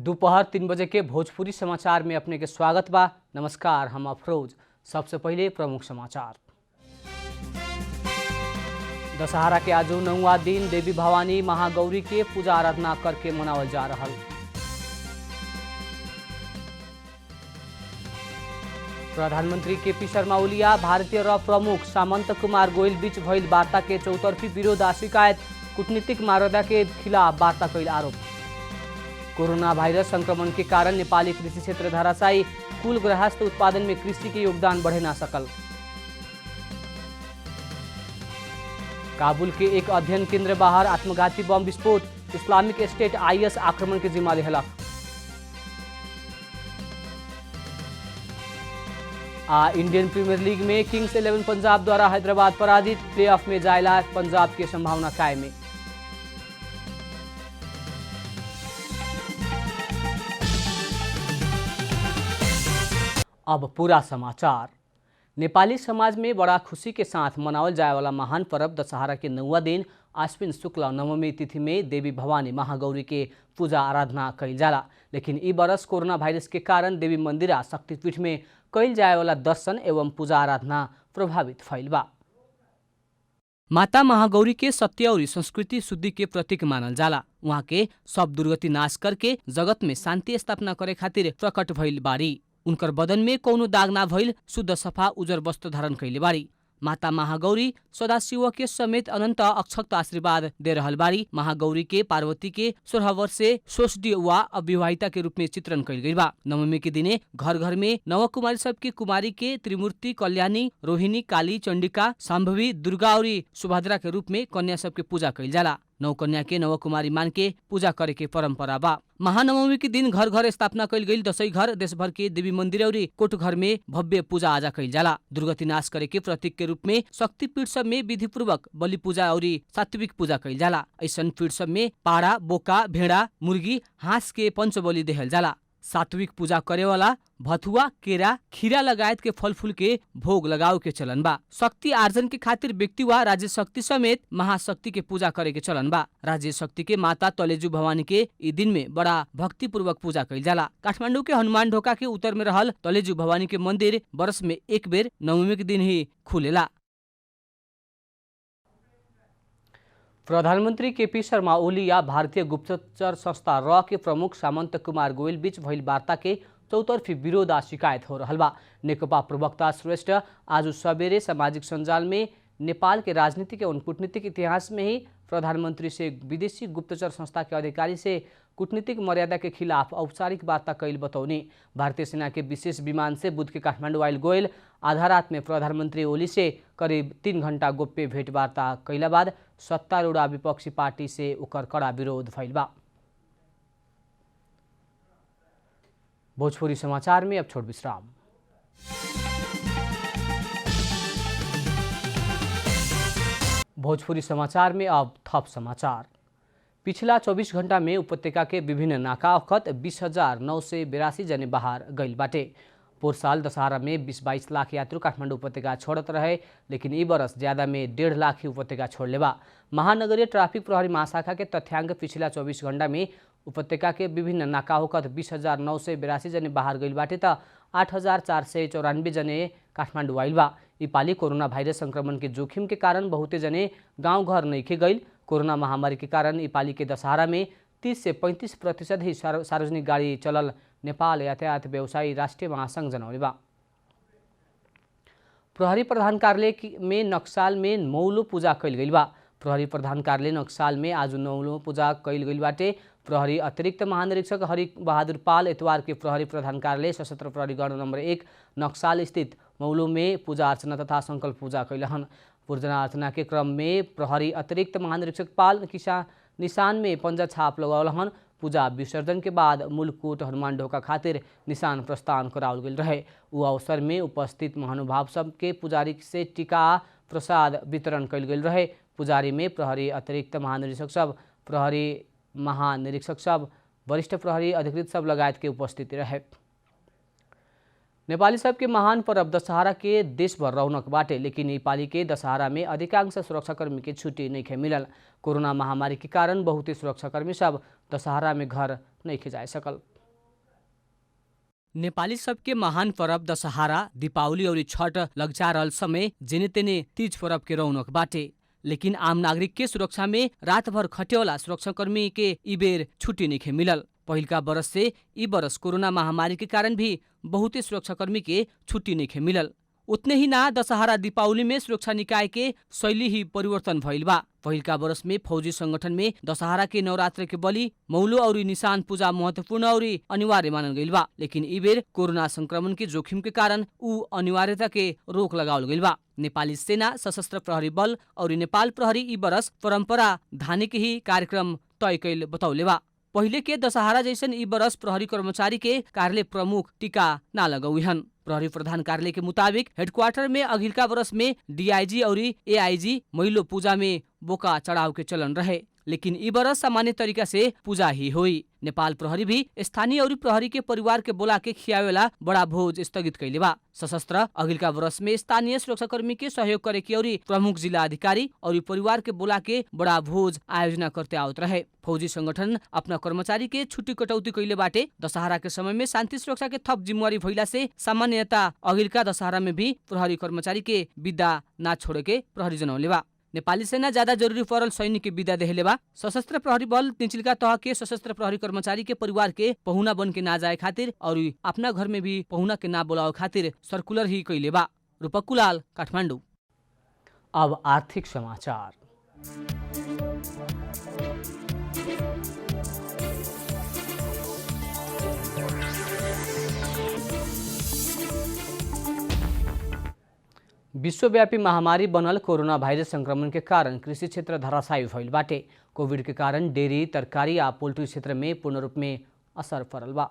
दोपहर 3 बजे के भोजपुरी समाचार में अपने के स्वागत बा। नमस्कार, हम अफरोज। सबसे पहले प्रमुख समाचार। दशहरा के आज 9वां दिन देवी भवानी महागौरी के पूजा आराधना करके मनावल जा रहा। प्रधानमंत्री केपी शर्मा ओलिया भारतीय र प्रमुख सामंत कुमार गोयल बीच भइल वार्ता के चौतरफी विरोध आ शिकायत, कूटनीतिक मर्यादा के खिलाफ वार्ता कैल आरोप। कोरोना वायरस संक्रमण के कारण नेपाली कृषि क्षेत्र धराशायी, कुल गृहस्थ उत्पादन में कृषि के योगदान बढ़े ना सकल। काबुल के एक अध्ययन केंद्र बाहर आत्मघाती बम विस्फोट, इस्लामिक स्टेट IS आक्रमण के जिम्मा लेहलक। इंडियन प्रीमियर लीग में किंग्स 11 पंजाब द्वारा हैदराबाद पराजित, प्लेऑफ में जायला पंजाब की संभावना कायम है। अब पूरा समाचार। नेपाली समाज में बड़ा खुशी के साथ मनावल जाए वाला महान पर्व दशहरा के 9वां दिन आश्विन शुक्ल नवमी तिथि में देवी भवानी महागौरी के पूजा आराधना कैल जाला। लेकिन ई बरस कोरोना वायरस के कारण देवी मंदिर आ शक्तिपीठ में कैल जाए वाला दर्शन एवं पूजा आराधना प्रभावित भइल बा। माता महागौरी के सत्य और संस्कृति शुद्धि के प्रतीक मानल जाला। वहाँ के सब दुर्गति नाश करके जगत में शांति स्थापना करे खातिर प्रकट भइल बारी। उनकर बदन में कौनो दाग ना भइल, शुद्ध सफा उजर वस्त्र धारण कैले बारी। माता महागौरी सदाशिव के समेत अनंत अक्षत आशीर्वाद दे रहल बारी। महागौरी के पार्वती के 16 वर्षे सोषडी वा अविवाहिता के रूप में चित्रण कैल गई बा। नवमी के दिने घर घर में नवकुमारी सब की कुमारी के त्रिमूर्ति, कल्याणी, रोहिणी, काली, चंडिका, शांभवी, दुर्गा और सुभद्रा के रूप में कन्या सब के पूजा कैल जाला। नवकन्या के नवकुमारी मान के पूजा करे के परंपरा बा। महानवमी के दिन घर घर स्थापना कैल गई दशई घर देश भर के देवी मंदिर और कोट घर में भव्य पूजा आजा कैल जाला। दुर्गति नाश करे के प्रतीक के रूप में शक्तिपीठ सब में विधि पूर्वक बलि पूजा और सात्विक पूजा कैल जाला। ऐसन पीठ सब में पाड़ा, बोका, भेड़ा, मुर्गी, हाँस के पंचबलि देहल जाला। सात्विक पूजा करे वाला भथुआ, केरा, खीरा लगायत के फल फूल के भोग लगाव के चलन बा। शक्ति आर्जन के खातिर व्यक्ति वा राज्य शक्ति समेत महाशक्ति के पूजा करे के चलन बा। राज्य शक्ति के माता तलेजु भवानी के ई दिन में बड़ा भक्ति पूर्वक पूजा कैल जाला। काठमांडू के हनुमान ढोका के उत्तर में रहल तलेजु भवानी के मंदिर बरस में एक बेर नवमी के दिन ही खुलेला। प्रधानमंत्री केपी शर्मा ओली या भारतीय गुप्तचर संस्था र के प्रमुख सामंत कुमार गोयल बीच भइल वार्ता के चौतरफी विरोध आ शिकायत हो रहल बा। नेकपा प्रवक्ता श्रेष्ठ आज सवेरे सामाजिक सञ्जाल में नेपाल के राजनीतिक एवं कूटनीतिक इतिहास में ही प्रधानमंत्री से विदेशी गुप्तचर संस्था के अधिकारी से कूटनीतिक मर्यादा के खिलाफ औपचारिक वार्ता कैल बतौनी। भारतीय सेना के विशेष विमान से बुध के काठमाडौँ आयल गोयल आधा रात में प्रधानमंत्री ओली से करीब 3 घंटा गोप्य भेंटवार्ता कैला बाद सत्तारूढ़ विपक्षी पार्टी से ओकर कड़ा विरोध भइल बा। भोजपुरी समाचार में अब छोट विश्राम। भोजपुरी समाचार में अब थप समाचार। पिछला 24 घंटा में उपत्यका के विभिन्न नाका वखत 20,982 जने बाहर गइल बाटे। पोर साल दशहरा में 20-22 लाख यात्रु काठमाडौँ उपत्यका छोड़त रहे, लेकिन ई बरस ज्यादा में 1.5 लाख ही उपत्यका छोड़ले बा। महानगरीय ट्राफिक प्रहरी महाशाखा के तथ्यांक पिछला 24 घंटा में उपत्यका के विभिन्न नाका होकर 20,982 जने बाहर गइल बाटे त 8,494 जने काठमाडौँ आइल बा। ई पाली कोरोना वायरस संक्रमण के जोखिम के कारण बहुते जने गांव घर नइखे गइल। कोरोना महामारी के कारण ई पाली के दशहरा में 30 से 35% ही सार्वजनिक गाड़ी चलल नेपाल यातायात व्यवसायी राष्ट्रिय महासंघ जनौले बा। प्रहरी प्रधान कार्यालय में नक्साल में मौलो पूजा कैल गइल बा। प्रहरी प्रधान कार्यालय नक्साल में आज मौलो पूजा कैल गइल बाटे। प्रहरी अतिरिक्त महानिरीक्षक हरि बहादुर पाल इतवार के प्रहरी प्रधान कार्यालय सशस्त्र प्रहरी गण नंबर 1 नक्साल स्थित मौलो में पूजा अर्चना तथा संकल्प पूजा कैलहन। पूजा अर्चना के क्रम में प्रहरी अतिरिक्त महानिरीक्षक पाल निशान में पंजा छाप लगौलहन। पूजा विसर्जन के बाद मूलकूट हनुमान ढोका खातिर निशान प्रस्थान कराओल गेल रहे। उ अवसर में उपस्थित महानुभाव सब के पुजारी से टीका प्रसाद वितरण कैल गेल रहे। पुजारी में प्रहरी अतिरिक्त महानिरीक्षक सब, प्रहरी महानिरीक्षक सब, वरिष्ठ प्रहरी अधिकृत सब लगायत के उपस्थिति रहे। नेपाली सब के महान पर्व दशहरा के देश भर रौनक बाटे, लेकिन नेपाली के दशहरा में अधिकांश सुरक्षाकर्मी के छुट्टी नहीं मिलल। कोरोना महामारी के कारण बहुते सुरक्षाकर्मी सब दशहरा में घर नहीं जाए सकल। नेपाली सबके महान पर्व दशहरा दीपावली और छठ लग जा रहल समय जेने तेने तीज पर्व के रौनक बाटे। लेकिन आम नागरिक के सुरक्षा में रात भर खटेवाला सुरक्षाकर्मी के ई बेर छुट्टी नहीं मिलल। पहिलका बरस से ई बरस कोरोना महामारी के कारण भी बहुते सुरक्षाकर्मी के छुट्टी नहीं मिलल। उतने ही ना दशहरा दीपावली में सुरक्षा निकाय के शैली ही परिवर्तन भइल बा। पहिलका बरस में फौजी संगठन में दशहरा के नवरात्र के बलि मौलो और निशान पूजा महत्वपूर्ण और अनिवार्य मानल गइल बा। लेकिन ई बेर कोरोना संक्रमण के जोखिम के कारण ऊ अनिवार्यता के रोक लगावल गइल बा। नेपाली सेना, सशस्त्र प्रहरी बल और नेपाल प्रहरी ई बरस परंपरा धाने के ही कार्यक्रम तय कैल बतौले बा। पहिले के दशहरा जैसन ई बरस प्रहरी कर्मचारी के कार्यालय प्रमुख टीका ना लगौहन। प्रहरी प्रधान कार्यालय के मुताबिक हेडक्वार्टर में अघिल्का बरस में डीआईजी और एआईजी महिलो पूजा में बोका चढ़ाव के चलन रहे। लेकिन ई बरस सामान्य तरीका से पूजा ही हुई। नेपाल प्रहरी भी स्थानीय और प्रहरी के परिवार के बोला के खियावेला बड़ा भोज स्थगित कैले बा। सशस्त्र अघिल्का बरस में स्थानीय सुरक्षाकर्मी के सहयोग करे के और प्रमुख जिला अधिकारी और परिवार के बोला के बड़ा भोज आयोजना करते आवत रहे। फौजी संगठन अपना कर्मचारी के छुट्टी कटौती कैले बाटे। दशहरा के समय में शांति सुरक्षा के थप जिम्मेवारी भइला से सामान्यतः अघिल्का दशहरा में भी प्रहरी कर्मचारी के विदा ना छोड़े के प्रहरी जनौले बा। नेपाली सेना ज्यादा जरूरी परल सैनिक के विदा देहले बा। सशस्त्र प्रहरी बल तिनचिलका तह के सशस्त्र प्रहरी कर्मचारी के परिवार के पहुना बन के ना जाए खातिर और अपना घर में भी पहुना के ना बोलावे खातिर सर्कुलर ही कैले बा। रूपक कुलाल, काठमाडौँ। अब आर्थिक समाचार। विश्वव्यापी महामारी बनल कोरोना भाइरस संक्रमण के कारण कृषि क्षेत्र धराशायी भइल बाटे। कोविड के कारण डेयरी, तरकारी आ पोल्ट्री क्षेत्र में पूर्ण रूप में असर पड़ल बा।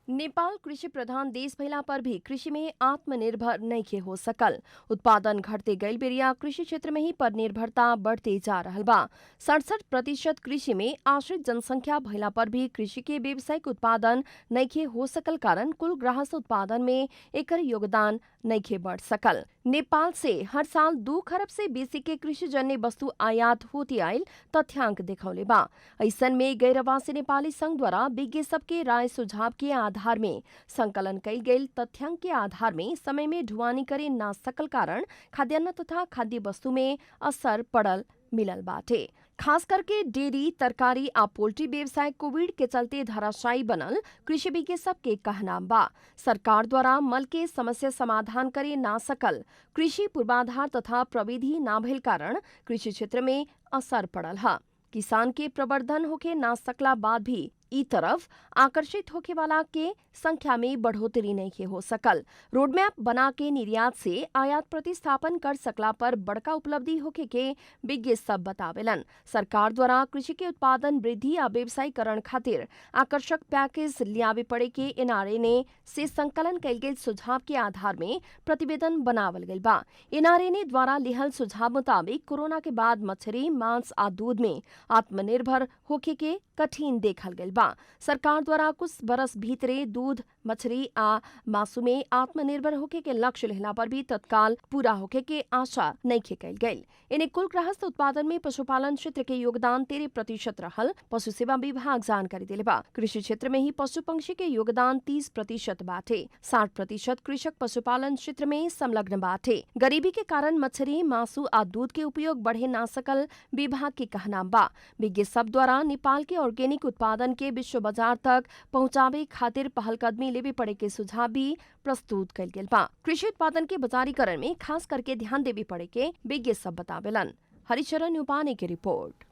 नेपाल कृषि प्रधान देश भइला पर भी कृषि में आत्मनिर्भर नहीं हो सकल। उत्पादन घटते गईल बेरिया कृषि क्षेत्र में ही पर निर्भरता बढ़ते जा रहल बा। 67% कृषि में आश्रित जनसंख्या भइला पर भी कृषि के व्यावसायिक उत्पादन नहीं हो सकल कारण कुल ग्राहक उत्पादन में एकर योगदान नहीं बढ़ सकल। नेपाल से हर साल 2 खरब से बेसी के कृषि जन्य वस्तु आयात होती आयल तथ्यांक देखौले बा। ऐसन में गैरवासी नेपाली संघ द्वारा विज्ञ सबके राय सुझाव के आधार में संकलन कईल गईल तथ्यांक के आधार में समय में ढुवानी करे ना सकल कारण खाद्यान्न तथा खाद्य वस्तु में असर पड़ल मिलल बाटे। खास करके डेयरी, तरकारी आ पोल्ट्री व्यवसाय कोविड के चलते धराशायी बनल कृषि विज्ञ सबके कहना बा। सरकार द्वारा मल के समस्या समाधान करे ना सकल, कृषि पूर्वाधार तथा प्रविधि ना भइल कारण कृषि क्षेत्र में असर पड़ल है। किसान के प्रवर्धन होके ना सकला बाद भी ई तरफ आकर्षित होके वाला के संख्या में बढ़ोतरी नहीं हो सकल। रोडमैप बना के निर्यात से आयात प्रतिस्थापन कर सकला पर बड़का उपलब्धि होके के विज्ञ सब बतावेलन। सरकार द्वारा कृषि के उत्पादन वृद्धि आ व्यवसायीकरण खातिर आकर्षक पैकेज लियावे पड़े के एनआरए ने से संकलन कईल गईल सुझाव के आधार में प्रतिवेदन बनावल गईल बा। एनआरए ने द्वारा लिहल सुझाव मुताबिक कोरोना के बाद मछली, मांस आ दूध में आत्मनिर्भर होके के कठिन देखल गईल बा। सरकार द्वारा कुछ बरस भीतरे दूध, मछली आ मासु में आत्मनिर्भर होके के लक्ष्य लेहला पर भी तत्काल पूरा होके के आशा नहीं कईल गईल। इन्हें कुल गृहस्थ उत्पादन में पशुपालन क्षेत्र के योगदान 13% रहल पशु सेवा विभाग जानकारी दिले बा। कृषि क्षेत्र में ही पशु पंक्षी के योगदान 30% बाटे। 60% कृषक पशुपालन क्षेत्र में संलग्न बाटे। गरीबी के कारण मछली, मासु आ दूध के उपयोग बढ़े ना सकल विभाग के कहना बा। विज्ञ सब द्वारा नेपाल के ऑर्गेनिक उत्पादन के विश्व बाजार तक पहुंचावे खातिर पहलकदमी लेवे पड़े के सुझाव भी प्रस्तुत कईल गेल बा। कृषि उत्पादन के बाजारीकरण में खास करके ध्यान देवे पड़े के विज्ञ सब बतावेलन। हरिचरण उपाने की रिपोर्ट।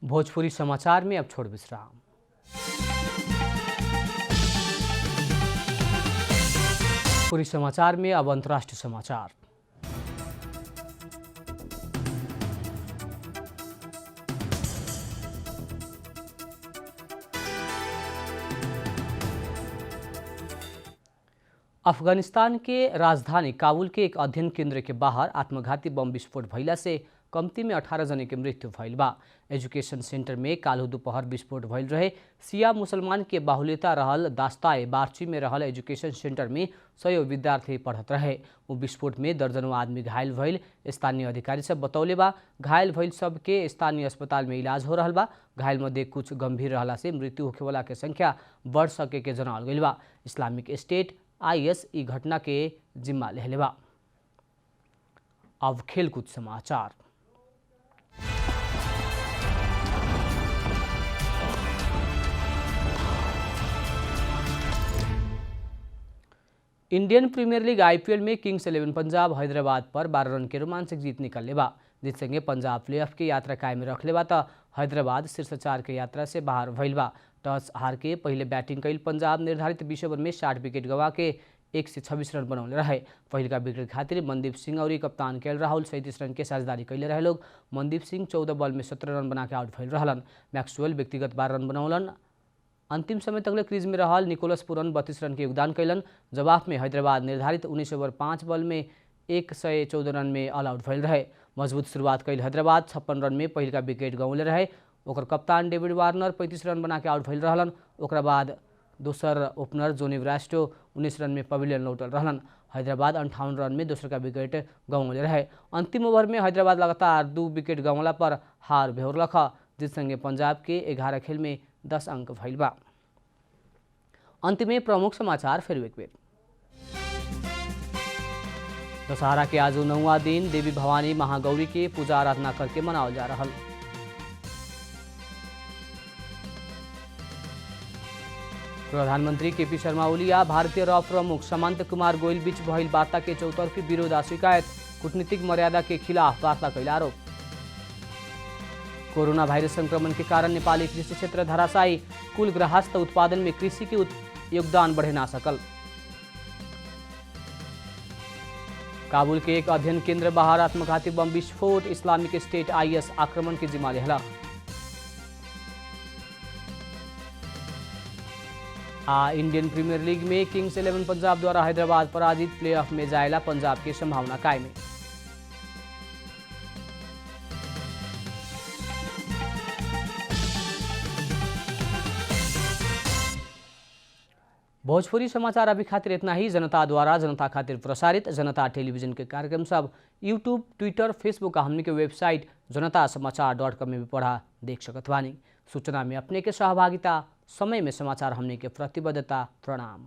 भोजपुरी समाचार में अब छोड़ विश्राम। पूरी समाचार में अब अंतर्राष्ट्रीय समाचार। अफगानिस्तान के राजधानी काबुल के एक अध्ययन केंद्र के बाहर आत्मघाती बम विस्फोट भइला से कम्ती में 18 जने के मृत्यु भइल बा। एजुकेशन सेंटर में काल्हु दोपहर विस्फोट भइल रहे। सिया मुसलमान के बाहुल्यता रहल दास्ताए बारची में रहल एजुकेशन सेंटर में 100 विद्यार्थी पढ़त रहे। वो विस्फोट में दर्जनों आदमी घायल भइल स्थानीय अधिकारी सब बतौले बा। घायल भइल सबके स्थानीय अस्पताल में इलाज हो रहल बा। घायल मध्ये कुछ गंभीर रहला से मृत्यु होखे वाला के संख्या बढ़ सके के जनावल गइल बा। इस्लामिक स्टेट IS ई घटना के जिम्मा लेले बा। अब खेलकूद समाचार। इंडियन प्रीमियर लीग IPL में किंग्स 11 पंजाब हैदराबाद पर 12 रन के रोमांचक जीत निकलले बा। जीत संगे पंजाब प्लेऑफ के यात्रा कायम रखले बा त हैदराबाद शीर्ष 4 के यात्रा से बाहर भइल बा। टॉस हार के पहले बैटिंग कैल पंजाब निर्धारित 20 ओवर में 60 विकेट गवा के 126 रन बनौले रहे। पहिलका विकेट खातिर मनदीप सिंह और कप्तान KL राहुल 37 रन के साझेदारी कैले रहे लोग। मनदीप सिंह 14 बॉल में 17 रन बना के आउट भइल रहलन। मैक्सवेल व्यक्तिगत 12 रन बनौलन। अंतिम समय तकले क्रीज में रहल निकोलस पुरन 32 रन के योगदान कैलन। जवाब में हैदराबाद निर्धारित 19 ओवर 5 बॉल में 114 रन में ऑल आउट भइल रहे। मजबूत शुरुआत कैल हैदराबाद 56 रन में पहिलका विकेट गंवले रहे। ओकर कप्तान डेविड वार्नर 35 रन बना के आउट भइल रहलन। ओकरा बाद दोसर ओपनर जोनी ब्रास्टो 19 रन में पवेलियन लौटल रहलन। हैदराबाद 58 रन में दोसर का विकेट गंवले रहे। अंतिम ओवर में हैदराबाद लगातार 2 विकेट गंवला पर हार बेहोरलख। जिस संगे पंजाब के 11 खेल में 10 अंक भइल बा। अंत में प्रमुख समाचार फिर एक बेर। दशहरा के आज 9वां दिन देवी भवानी महागौरी के पूजा आराधना करके मनावल जा रहल। प्रधानमंत्री KP शर्मा ओली आ भारतीय रॉ प्रमुख सामंत कुमार गोयल बीच भइल वार्ता के चौतरफी विरोध आ शिकायत। कूटनीतिक मर्यादा के खिलाफ वार्ता कैल आरोप। कोरोना वायरस संक्रमण के कारण नेपाली कृषि क्षेत्र धराशायी। कुल गृहस्थ उत्पादन में कृषि के योगदान बढ़े ना सकल। काबुल के एक अध्ययन केंद्र बाहर आत्मघाती बम विस्फोट। इस्लामिक स्टेट IS आक्रमण के जिम्मा लेहला। इंडियन प्रीमियर लीग में किंग्स 11 पंजाब द्वारा हैदराबाद पराजित। प्लेऑफ में जाएला पंजाब की संभावना कायम है। भोजपुरी समाचार अभी खातिर इतना ही। जनता द्वारा जनता खातिर प्रसारित जनता टेलीविजन के कार्यक्रम सब यूट्यूब, ट्विटर, फेसबुक आ हमनी के वेबसाइट जनतासमाचार.com में भी पढ़ा देख सकत बानी। सूचना में अपने के सहभागिता, समय में समाचार हमनी के प्रतिबद्धता। प्रणाम।